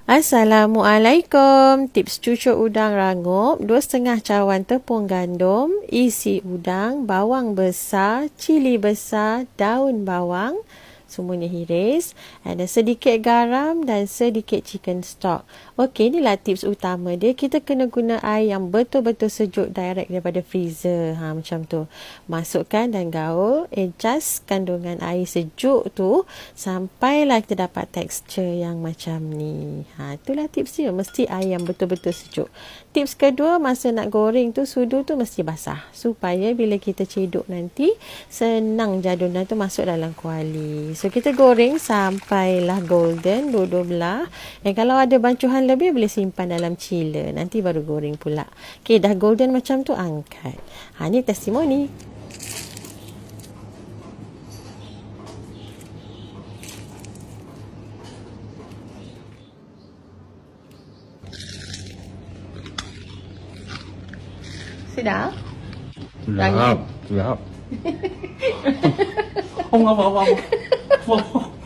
Assalamualaikum. Tips cucuk udang rangup, 2,5 cawan tepung gandum, isi udang, bawang besar, cili besar, daun bawang, semuanya hiris, ada sedikit garam dan sedikit chicken stock. Okey, inilah tips utama dia. Kita kena guna air yang betul-betul sejuk direct daripada freezer. Macam tu. Masukkan dan gaul, adjust kandungan air sejuk tu sampailah kita dapat tekstur yang macam ni. Itulah tips dia. Mesti air yang betul-betul sejuk. Tips kedua, masa nak goreng tu, sudu tu mesti basah. Supaya bila kita cedok nanti, senang jadunan tu masuk dalam kuali. So, kita goreng sampailah golden, dua-dua belah. Dan kalau ada bancuhan lebih, boleh simpan dalam chiller. Nanti baru goreng pula. Okey, dah golden macam tu, angkat. Ni testimoni. Sedap? Sedap. Sedap. Không, không, không, không. Không.